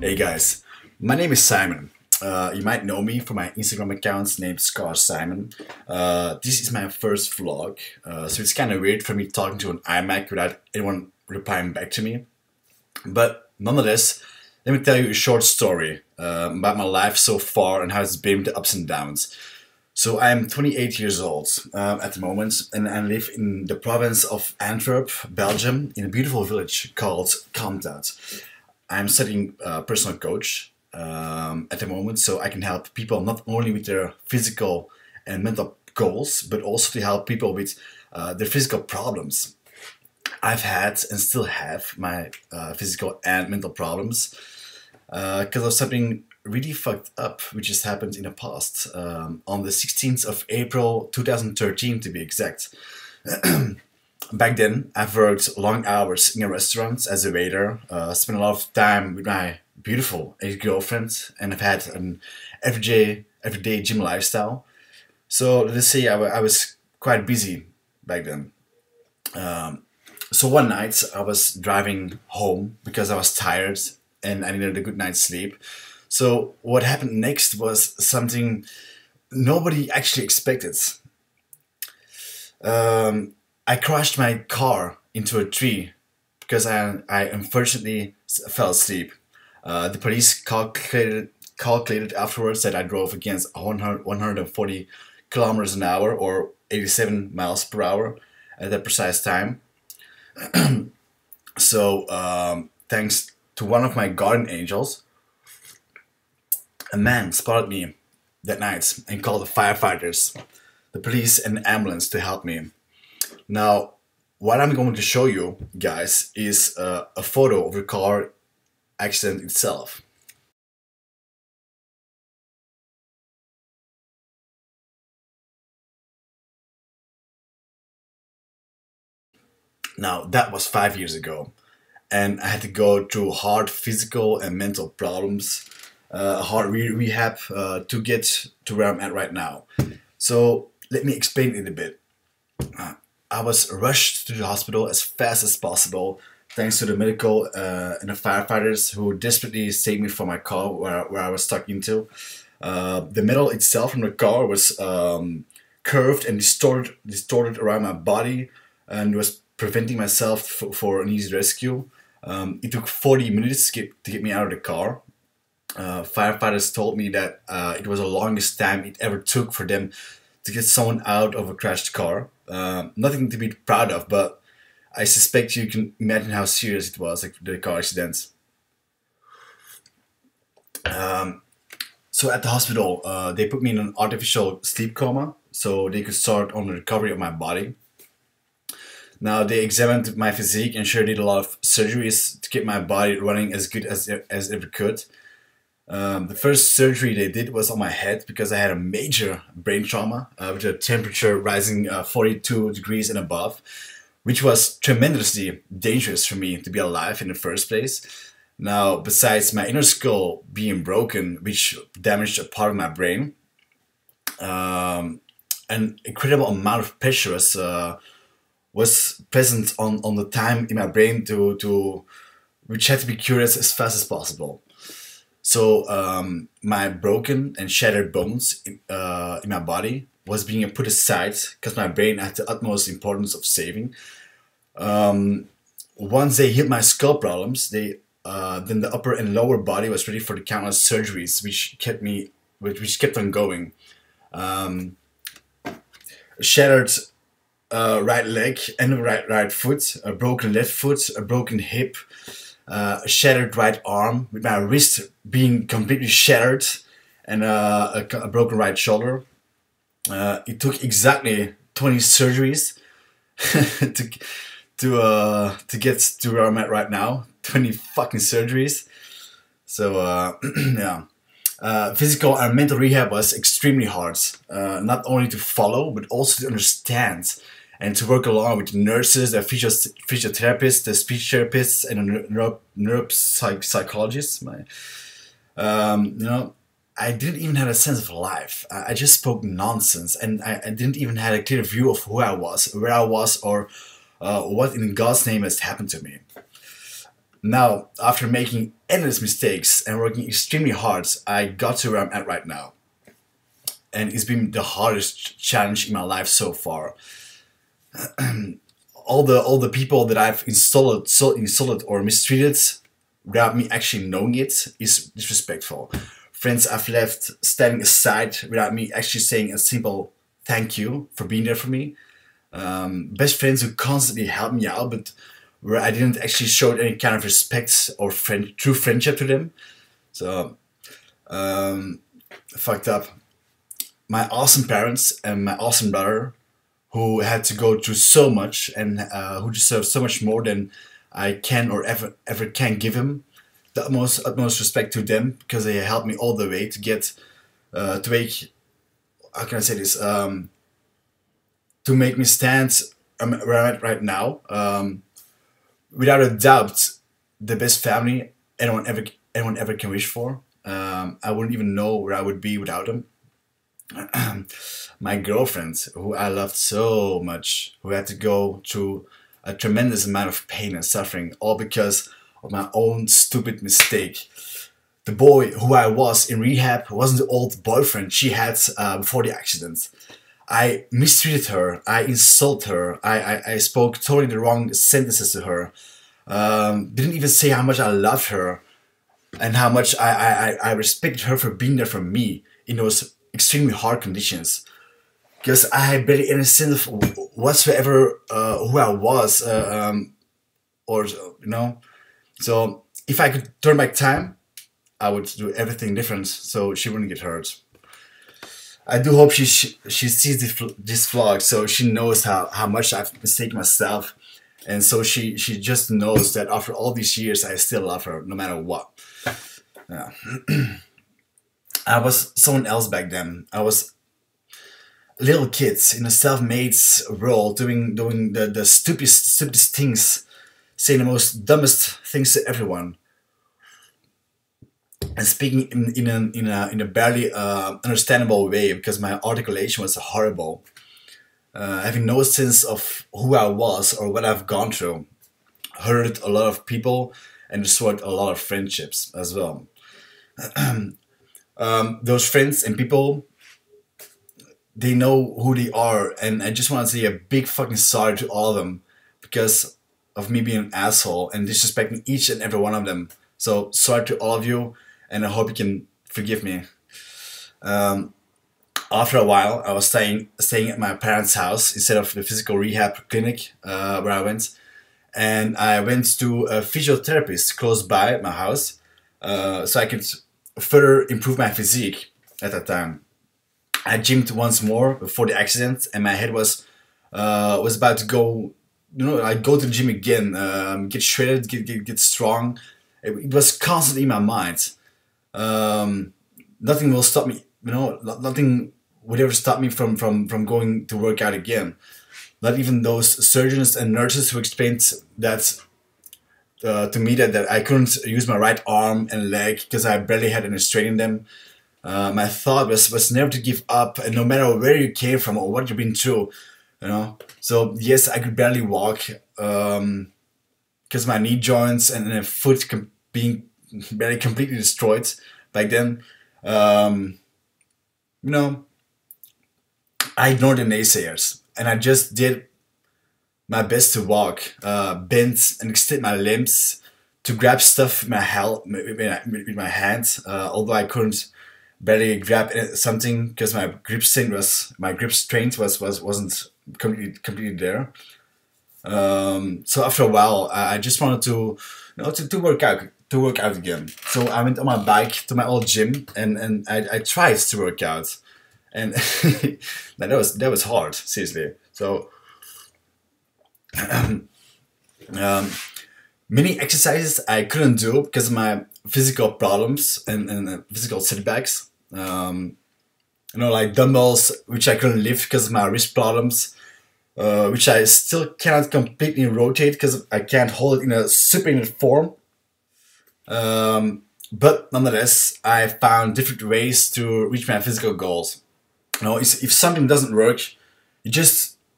Hey guys, my name is Simon. You might know me from my Instagram accounts named Scar Simon. This is my first vlog, so it's kind of weird for me talking to an iMac without anyone replying back to me. But nonetheless, let me tell you a short story about my life so far and how it's been with the ups and downs. So I'm 28 years old at the moment, and I live in the province of Antwerp, Belgium, in a beautiful village called Kamtat. I'm studying personal coach at the moment, so I can help people not only with their physical and mental goals, but also to help people with their physical problems. I've had and still have my physical and mental problems because of something really fucked up which has happened in the past. On the 16th of April 2013 to be exact. Back then, I've worked long hours in a restaurant as a waiter, spent a lot of time with my beautiful ex-girlfriend, and I've had an everyday gym lifestyle. So let's say I was quite busy back then. So one night I was driving home because I was tired and I needed a good night's sleep. So what happened next was something nobody actually expected. I crashed my car into a tree because I unfortunately fell asleep. The police calculated afterwards that I drove against 140 kilometers an hour or 87 miles per hour at that precise time. So thanks to one of my guardian angels, a man spotted me that night and called the firefighters, the police and the ambulance to help me. Now, what I'm going to show you guys is a photo of the car accident itself. Now, that was 5 years ago, and I had to go through hard physical and mental problems, hard rehab to get to where I'm at right now. So let me explain it a bit. I was rushed to the hospital as fast as possible thanks to the medical and the firefighters who desperately saved me from my car where I was stuck into. The metal itself from the car was curved and distorted around my body and was preventing myself for an easy rescue. It took 40 minutes to get me out of the car. Firefighters told me that it was the longest time it ever took for them to get someone out of a crashed car. Nothing to be proud of, but I suspect you can imagine how serious it was, like the car accident. So at the hospital, they put me in an artificial sleep coma so they could start on the recovery of my body. Now they examined my physique and sure did a lot of surgeries to get my body running as good as it ever could. The first surgery they did was on my head because I had a major brain trauma with a temperature rising 42 degrees and above, which was tremendously dangerous for me to be alive in the first place. Now, besides my inner skull being broken, which damaged a part of my brain, an incredible amount of pressure was present on the time in my brain which had to be cured as fast as possible. So my broken and shattered bones in my body was being put aside because my brain had the utmost importance of saving. Once they healed my skull problems, then the upper and lower body was ready for the countless surgeries which kept on going. Shattered right leg and right foot, a broken left foot, a broken hip, a shattered right arm with my wrist being completely shattered, and a broken right shoulder. It took exactly 20 surgeries to get to where I'm at right now. 20 fucking surgeries. So yeah. Physical and mental rehab was extremely hard, not only to follow but also to understand and to work along with the nurses, the physiotherapists, the speech therapists, and the neuropsychologists. You know, I didn't even have a sense of life. I just spoke nonsense, and I didn't even have a clear view of who I was, where I was, or what in God's name has happened to me. Now, after making endless mistakes and working extremely hard, I got to where I'm at right now. And it's been the hardest challenge in my life so far. All the people that I've insulted or mistreated without me actually knowing it is disrespectful. Friends I've left standing aside without me actually saying a simple thank you for being there for me. Best friends who constantly help me out, but where I didn't actually show any kind of respect or true friendship to them. So, fucked up. My awesome parents and my awesome brother, who had to go through so much and who deserve so much more than I can or ever can give him. The utmost respect to them, because they helped me all the way to get to make, how can I say this, to make me stand where I'm at right now. Without a doubt, the best family anyone ever can wish for. I wouldn't even know where I would be without them. My girlfriend, who I loved so much, who had to go through a tremendous amount of pain and suffering, all because of my own stupid mistake. The boy who I was in rehab wasn't the old boyfriend she had before the accident. I mistreated her, I insulted her, I spoke totally the wrong sentences to her. Didn't even say how much I loved her and how much I respected her for being there for me in those extremely hard conditions. Because I had barely any sense of whatsoever who I was, or you know. So if I could turn back time, I would do everything different so she wouldn't get hurt. I do hope she sees this vlog, so she knows how much I've mistaken myself, and so she just knows that after all these years I still love her no matter what. Yeah. I was someone else back then. I was little kids in a self-made world, doing the stupidest things, saying the most dumbest things to everyone, and speaking in a barely understandable way because my articulation was horrible. Having no sense of who I was or what I've gone through, hurt a lot of people and destroyed a lot of friendships as well. Those friends and people, they know who they are, and I just want to say a big fucking sorry to all of them because of me being an asshole and disrespecting each and every one of them. So sorry to all of you, and I hope you can forgive me. After a while, I was staying at my parents' house instead of the physical rehab clinic where I went, and I went to a physiotherapist close by my house so I could further improve my physique at that time. I gymmed once more before the accident, and my head was about to go. You know, I go to the gym again, get shredded, get strong. It was constantly in my mind. Nothing will stop me. You know, nothing would ever stop me from going to work out again. Not even those surgeons and nurses who explained that to me that I couldn't use my right arm and leg because I barely had any strain in them. My thought was never to give up, and no matter where you came from or what you've been through, you know. So yes, I could barely walk because my knee joints and my foot being barely completely destroyed back then. You know, I ignored the naysayers and I just did my best to walk, bend and extend my limbs, to grab stuff with my hands, although I couldn't barely grab something because my grip strength wasn't completely there. So after a while, I just wanted to, you know, to work out again. So I went on my bike to my old gym and I tried to work out, and that was hard, seriously. So many exercises I couldn't do because of my physical problems and physical setbacks. You know, like dumbbells, which I couldn't lift because of my wrist problems, which I still cannot completely rotate because I can't hold it in a supinated form. But nonetheless, I found different ways to reach my physical goals. You know, if something doesn't work, you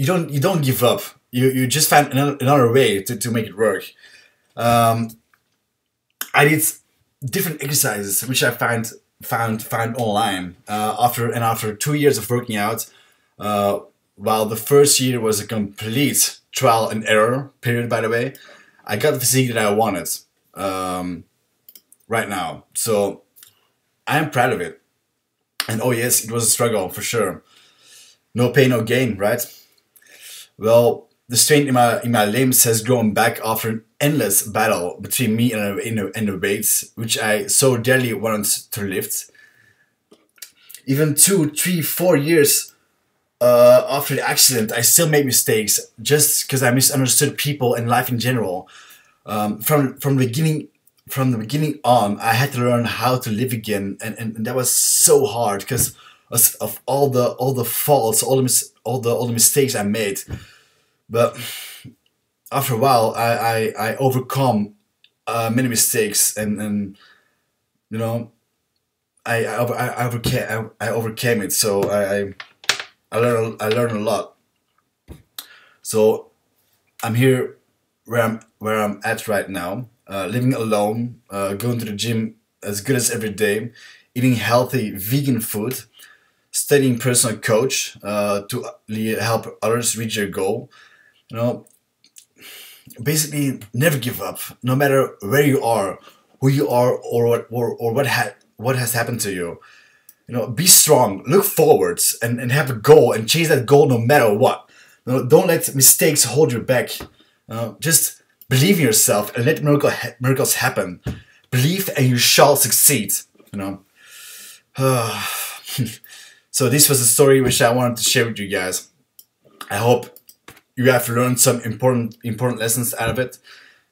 don't give up. You just find another way to make it work. I did different exercises which I found online. After 2 years of working out, while the first year was a complete trial and error period, by the way, I got the physique that I wanted right now. So I am proud of it. And oh yes, it was a struggle for sure. No pain, no gain, right? Well, the strength in my limbs has grown back after an endless battle between me and the weights, which I so dearly wanted to lift. Even 2, 3, 4 years after the accident, I still make mistakes just because I misunderstood people and life in general. From the beginning on, I had to learn how to live again, and that was so hard because of all the faults, all the mistakes I made. But after a while, I overcome many mistakes, and you know, I overcame it. So I learned a lot. So I'm here where I'm at right now, living alone, going to the gym as good as every day, eating healthy vegan food, studying personal coach to help others reach their goal. You know, basically never give up, no matter where you are, who you are, or what has happened to you. You know, be strong, look forwards, and have a goal and chase that goal no matter what. You know, don't let mistakes hold you back. Just believe in yourself and let miracles happen. Believe and you shall succeed. You know. So this was a story which I wanted to share with you guys. I hope you have learned some important lessons out of it.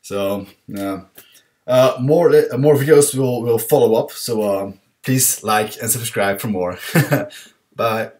So more videos will follow up. So please like and subscribe for more. Bye.